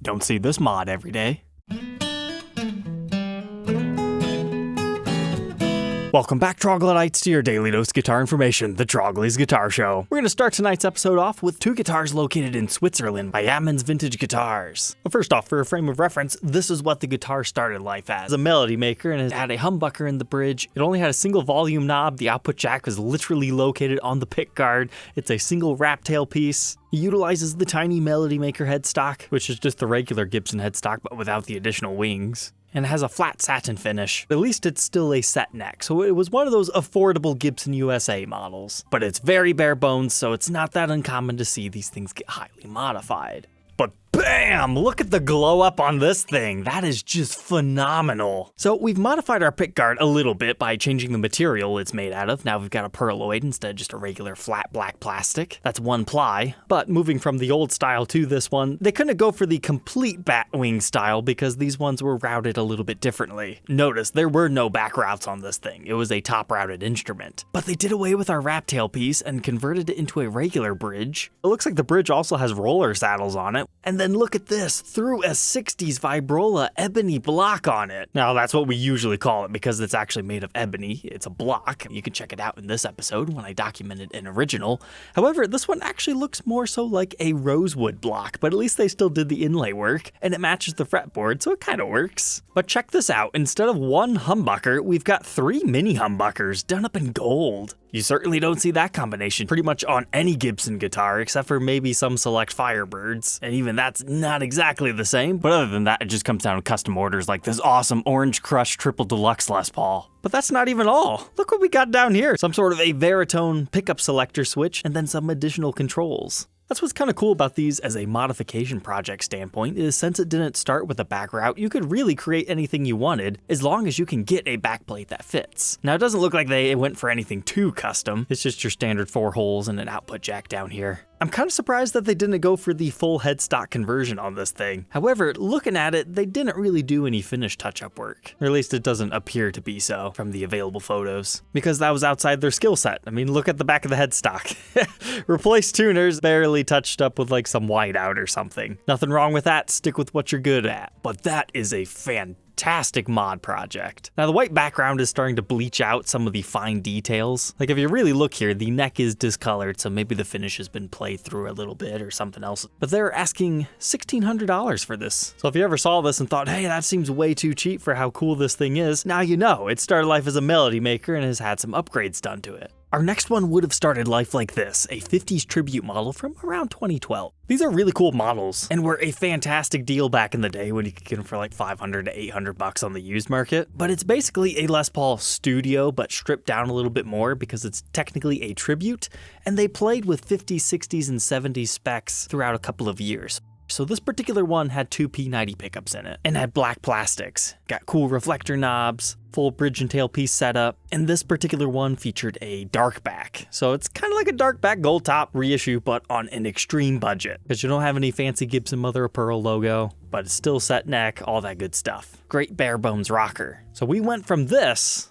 Don't see this mod every day. Welcome back, Troglodytes, to your daily dose guitar information, the Trogly's Guitar Show. We're going to start tonight's episode off with two guitars located in Switzerland by Ammons Vintage Guitars. Well, first off, for a frame of reference, this is what the guitar started life as. A melody maker, and it had a humbucker in the bridge. It only had a single volume knob. The output jack was literally located on the pickguard. It's a single wrap tail piece. It utilizes the tiny Melody Maker headstock, which is just the regular Gibson headstock but without the additional wings. And it has a flat satin finish. At least it's still a set neck, so it was one of those affordable Gibson USA models. But it's very bare bones, so it's not that uncommon to see these things get highly modified. But bam! Look at the glow up on this thing. That is just phenomenal. So we've modified our pickguard a little bit by changing the material it's made out of. Now we've got a perloid instead of just a regular flat black plastic. That's one ply. But moving from the old style to this one, they couldn't go for the complete bat wing style because these ones were routed a little bit differently. Notice there were no back routes on this thing. It was a top routed instrument. But they did away with our wrap tail piece and converted it into a regular bridge. It looks like the bridge also has roller saddles on it. And then look at this, threw a 60s Vibrola ebony block on it. Now that's what we usually call it because it's actually made of ebony. It's a block. You can check it out in this episode when I documented an original. However, this one actually looks more so like a rosewood block, but at least they still did the inlay work and it matches the fretboard, so it kind of works. But check this out. Instead of one humbucker, we've got 3 mini humbuckers done up in gold. You certainly don't see that combination pretty much on any Gibson guitar except for maybe some select Firebirds, and even that's not exactly the same, but other than that it just comes down to custom orders like this awesome Orange Crush Triple Deluxe Les Paul. But that's not even all. Look what we got down here. Some sort of a Veritone pickup selector switch and then some additional controls. That's what's kind of cool about these as a modification project standpoint is since it didn't start with a back route, you could really create anything you wanted as long as you can get a backplate that fits. Now it doesn't look like they went for anything too custom. It's just your standard 4 holes and an output jack down here. I'm kind of surprised that they didn't go for the full headstock conversion on this thing. However, looking at it, they didn't really do any finish touch-up work. Or at least it doesn't appear to be so from the available photos. Because that was outside their skill set. I mean, look at the back of the headstock. Replace tuners, barely touched up with like some whiteout or something. Nothing wrong with that, stick with what you're good at. But that is a fantastic mod project. Now the white background is starting to bleach out some of the fine details. Like if you really look here, the neck is discolored, so maybe the finish has been played through a little bit or something else. But they're asking $1,600 for this. So if you ever saw this and thought, hey, that seems way too cheap for how cool this thing is, now you know. It started life as a melody maker and has had some upgrades done to it. Our next one would have started life like this, a 50s tribute model from around 2012. These are really cool models and were a fantastic deal back in the day when you could get them for like $500 to $800 on the used market. But it's basically a Les Paul Studio, but stripped down a little bit more because it's technically a tribute, and they played with 50s, 60s, and 70s specs throughout a couple of years. So this particular one had 2 P90 pickups in it and had black plastics. Got cool reflector knobs, full bridge and tailpiece setup, and this particular one featured a dark back. So it's kind of like a dark back gold top reissue, but on an extreme budget. Because you don't have any fancy Gibson mother of pearl logo, but it's still set neck, all that good stuff. Great bare bones rocker. So we went from this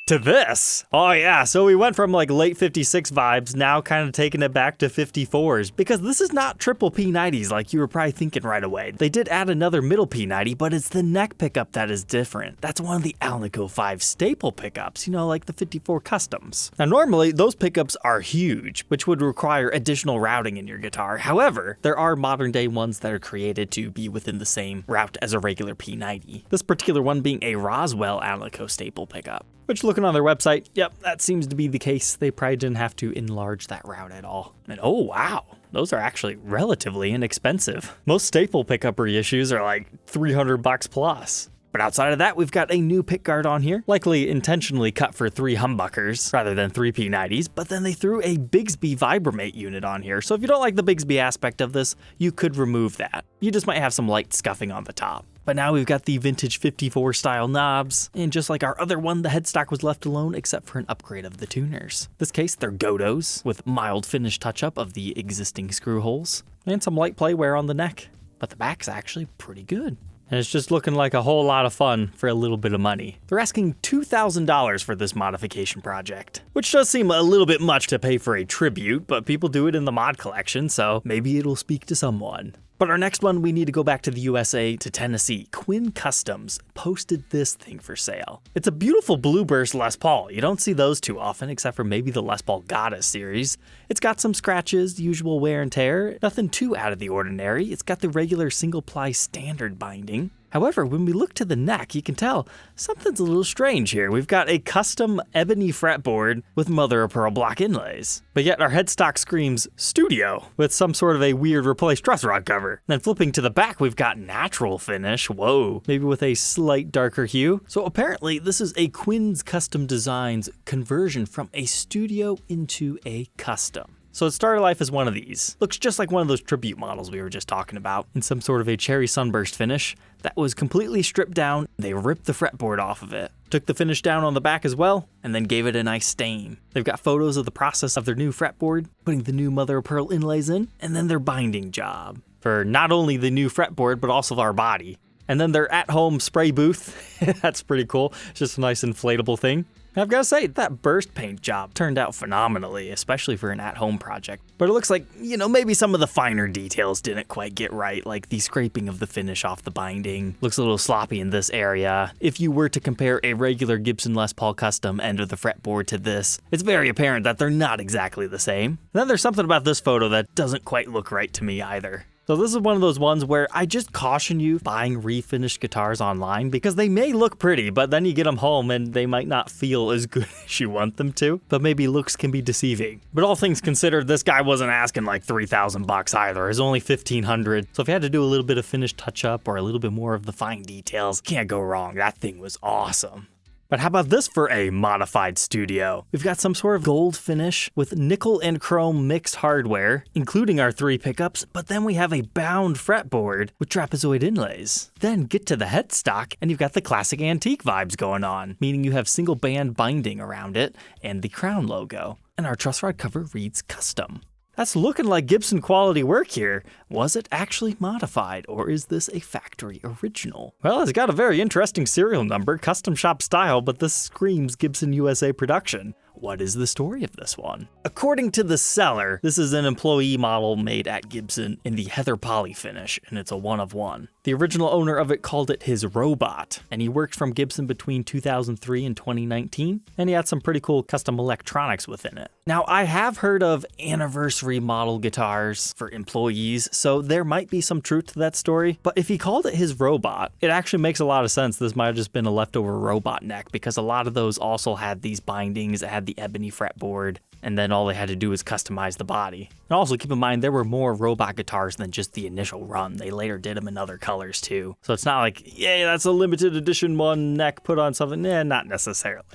to this. Oh yeah, so we went from like late 56 vibes, now kind of taking it back to 54s, because this is not triple P90s like you were probably thinking right away. They did add another middle P90, but it's the neck pickup that is different. That's one of the Alnico 5 staple pickups, you know, like the 54 Customs. Now normally those pickups are huge, which would require additional routing in your guitar. However, there are modern day ones that are created to be within the same route as a regular P90. This particular one being a Roswell Alnico staple pickup. Which, looking on their website, yep, that seems to be the case. They probably didn't have to enlarge that route at all. And oh wow, those are actually relatively inexpensive. Most staple pickup reissues are like $300 plus. But outside of that, we've got a new pickguard on here, likely intentionally cut for 3 humbuckers rather than 3 P90s, but then they threw a Bigsby Vibramate unit on here. So if you don't like the Bigsby aspect of this, you could remove that. You just might have some light scuffing on the top. But now we've got the vintage 54 style knobs, and just like our other one, the headstock was left alone except for an upgrade of the tuners. In this case, they're Godos, with mild finish touch-up of the existing screw holes, and some light play wear on the neck. But the back's actually pretty good. And it's just looking like a whole lot of fun for a little bit of money. They're asking $2,000 for this modification project, which does seem a little bit much to pay for a tribute, but people do it in the mod collection, so maybe it'll speak to someone. But our next one, we need to go back to the USA, to Tennessee. Quinn Customs posted this thing for sale. It's a beautiful Blueburst Les Paul. You don't see those too often, except for maybe the Les Paul Goddess series. It's got some scratches, usual wear and tear, nothing too out of the ordinary. It's got the regular single-ply standard binding. However, when we look to the neck, you can tell something's a little strange here. We've got a custom ebony fretboard with mother-of-pearl block inlays. But yet our headstock screams studio with some sort of a weird replaced truss rod cover. Then flipping to the back, we've got natural finish. Whoa, maybe with a slight darker hue. So apparently this is a Quinn's Custom Designs conversion from a studio into a custom. So it started life as one of these. Looks just like one of those tribute models we were just talking about, in some sort of a cherry sunburst finish that was completely stripped down. They ripped the fretboard off of it, took the finish down on the back as well, and then gave it a nice stain. They've got photos of the process of their new fretboard, putting the new mother-of-pearl inlays in, and then their binding job for not only the new fretboard, but also our body. And then their at-home spray booth. That's pretty cool. It's just a nice inflatable thing. I've got to say, that burst paint job turned out phenomenally, especially for an at-home project. But it looks like, maybe some of the finer details didn't quite get right, like the scraping of the finish off the binding. Looks a little sloppy in this area. If you were to compare a regular Gibson Les Paul Custom end of the fretboard to this, it's very apparent that they're not exactly the same. And then there's something about this photo that doesn't quite look right to me either. So this is one of those ones where I just caution you buying refinished guitars online because they may look pretty, but then you get them home and they might not feel as good as you want them to, but maybe looks can be deceiving. But all things considered, this guy wasn't asking like $3,000 either. It was only $1,500. So if you had to do a little bit of finish touch up or a little bit more of the fine details, can't go wrong. That thing was awesome. But how about this for a modified studio? We've got some sort of gold finish with nickel and chrome mixed hardware, including our 3 pickups, but then we have a bound fretboard with trapezoid inlays. Then get to the headstock and you've got the classic antique vibes going on, meaning you have single band binding around it and the crown logo. And our truss rod cover reads custom. That's looking like Gibson quality work here. Was it actually modified, or is this a factory original? Well, it's got a very interesting serial number, custom shop style, but this screams Gibson USA production. What is the story of this one? According to the seller, this is an employee model made at Gibson in the heather poly finish, and it's a one of one. The original owner of it called it his robot, and he worked from Gibson between 2003 and 2019, and he had some pretty cool custom electronics within it. Now, I have heard of anniversary model guitars for employees, so there might be some truth to that story, but if he called it his robot, it actually makes a lot of sense. This might have just been a leftover robot neck, because a lot of those also had these bindings, it had the ebony fretboard, and then all they had to do was customize the body. And also keep in mind, there were more robot guitars than just the initial run. They later did them in other colors too. So it's not like, yay, that's a limited edition one neck put on something. Not necessarily.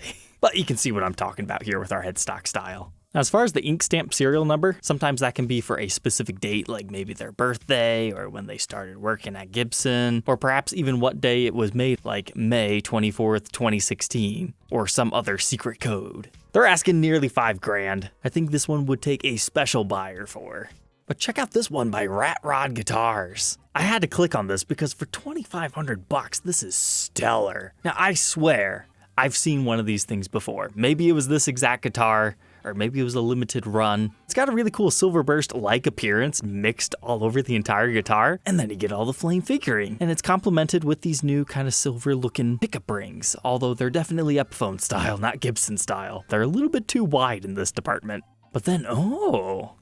But you can see what I'm talking about here with our headstock style. Now, as far as the ink stamp serial number, sometimes that can be for a specific date, like maybe their birthday or when they started working at Gibson, or perhaps even what day it was made, like May 24th, 2016, or some other secret code. They're asking nearly $5,000. I think this one would take a special buyer for. But check out this one by Rat Rod Guitars. I had to click on this because for $2,500, this is stellar. Now, I swear, I've seen one of these things before. Maybe it was this exact guitar, or maybe it was a limited run. It's got a really cool silver burst-like appearance mixed all over the entire guitar, and then you get all the flame figuring. And it's complemented with these new kind of silver-looking pickup rings, although they're definitely Epiphone style, not Gibson style. They're a little bit too wide in this department. But then,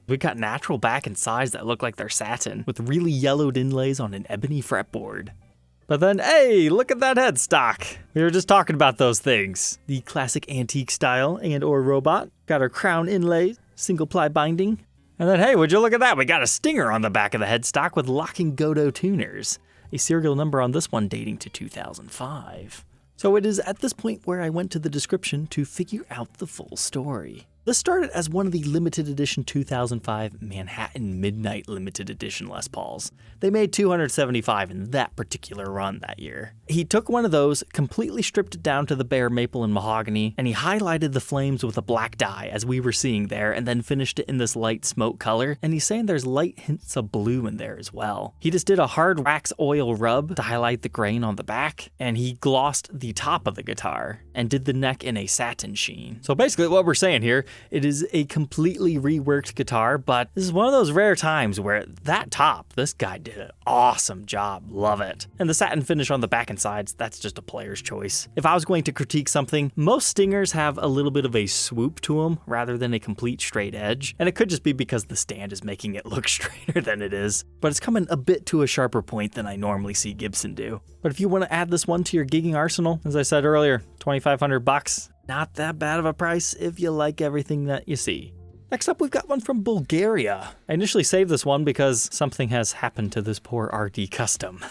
we got natural back and sides that look like they're satin, with really yellowed inlays on an ebony fretboard. But then, hey, look at that headstock. We were just talking about those things. The classic antique style and or robot. Got our crown inlays, single ply binding. And then, hey, would you look at that? We got a stinger on the back of the headstock with locking Godot tuners. A serial number on this one dating to 2005. So it is at this point where I went to the description to figure out the full story. This started as one of the limited edition 2005 Manhattan Midnight limited edition Les Pauls. They made 275 in that particular run that year. He took one of those, completely stripped it down to the bare maple and mahogany, and he highlighted the flames with a black dye, as we were seeing there, and then finished it in this light smoke color, and he's saying there's light hints of blue in there as well. He just did a hard wax oil rub to highlight the grain on the back, and he glossed the top of the guitar. and did the neck in a satin sheen. So basically what we're saying here, it is a completely reworked guitar, but this is one of those rare times where that top, this guy did an awesome job, love it. And the satin finish on the back and sides, that's just a player's choice. If I was going to critique something, most Stingers have a little bit of a swoop to them rather than a complete straight edge, and it could just be because the stand is making it look straighter than it is, but it's coming a bit to a sharper point than I normally see Gibson do. But if you want to add this one to your gigging arsenal, as I said earlier, $2,500, not that bad of a price if you like everything that you see. Next up, we've got one from Bulgaria. I initially saved this one because something has happened to this poor RD Custom.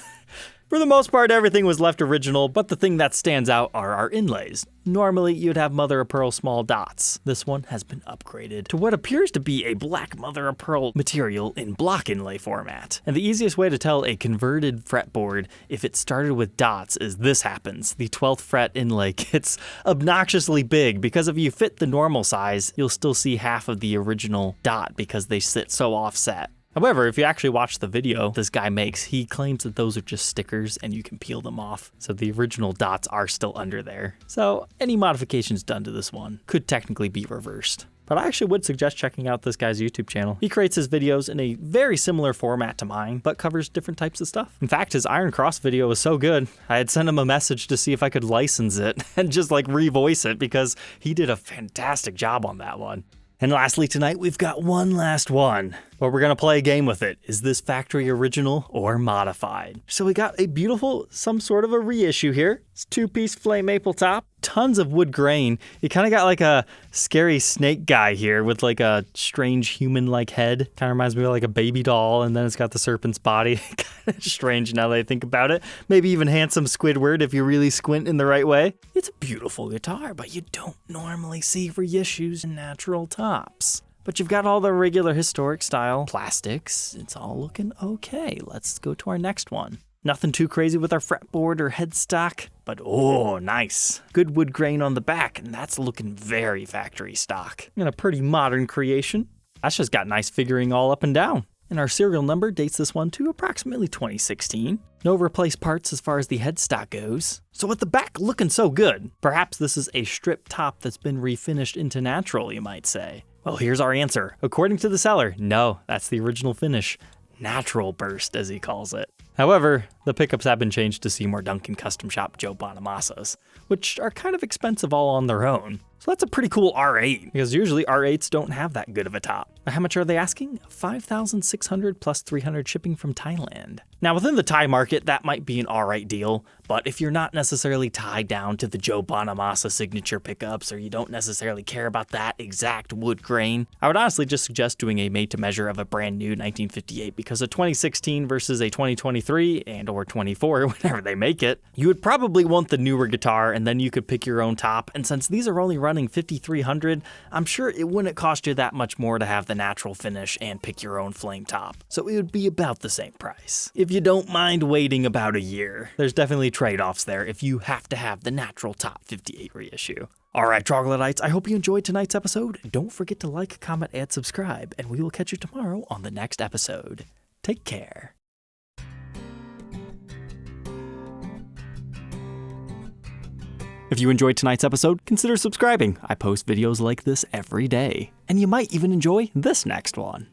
For the most part, everything was left original, but the thing that stands out are our inlays. Normally, you'd have mother-of-pearl small dots. This one has been upgraded to what appears to be a black mother-of-pearl material in block inlay format. And the easiest way to tell a converted fretboard if it started with dots is this happens. The 12th fret inlay gets obnoxiously big because if you fit the normal size, you'll still see half of the original dot because they sit so offset. However, if you actually watch the video this guy makes, he claims that those are just stickers and you can peel them off. So the original dots are still under there. So any modifications done to this one could technically be reversed. But I actually would suggest checking out this guy's YouTube channel. He creates his videos in a very similar format to mine, but covers different types of stuff. In fact, his Iron Cross video was so good, I had sent him a message to see if I could license it and just like revoice it because he did a fantastic job on that one. And lastly tonight, we've got one last one, but we're gonna play a game with it. Is this factory original or modified? So we got a beautiful, some sort of a reissue here. It's 2-piece flame maple top, tons of wood grain. You kind of got like a scary snake guy here with like a strange human-like head. Kind of reminds me of like a baby doll, and then it's got the serpent's body. Kind of strange now that I think about it. Maybe even handsome Squidward if you really squint in the right way. It's a beautiful guitar, but you don't normally see reissues in natural tops. But you've got all the regular historic style plastics. It's all looking okay. Let's go to our next one. Nothing too crazy with our fretboard or headstock, but oh, nice. Good wood grain on the back, and that's looking very factory stock. And a pretty modern creation. That's just got nice figuring all up and down. And our serial number dates this one to approximately 2016. No replaced parts as far as the headstock goes. So with the back looking so good, perhaps this is a strip top that's been refinished into natural, you might say. Well, here's our answer. According to the seller, no, that's the original finish. Natural burst, as he calls it. However, the pickups have been changed to Seymour Duncan Custom Shop Joe Bonamassa's, which are kind of expensive all on their own. So that's a pretty cool R8, because usually R8s don't have that good of a top. But how much are they asking? $5,600 plus $300 shipping from Thailand. Now within the Thai market, that might be an alright deal, but if you're not necessarily tied down to the Joe Bonamassa signature pickups, or you don't necessarily care about that exact wood grain, I would honestly just suggest doing a made to measure of a brand new 1958, because a 2016 versus a 2023 and or 24, whenever they make it, you would probably want the newer guitar, and then you could pick your own top. And since these are only running $5,300, I'm sure it wouldn't cost you that much more to have the natural finish and pick your own flame top. So it would be about the same price. If you don't mind waiting about a year, there's definitely trade-offs there if you have to have the natural top 58 reissue. Alright, Troglodytes, I hope you enjoyed tonight's episode. Don't forget to like, comment, and subscribe, and we will catch you tomorrow on the next episode. Take care. If you enjoyed tonight's episode, consider subscribing. I post videos like this every day. And you might even enjoy this next one.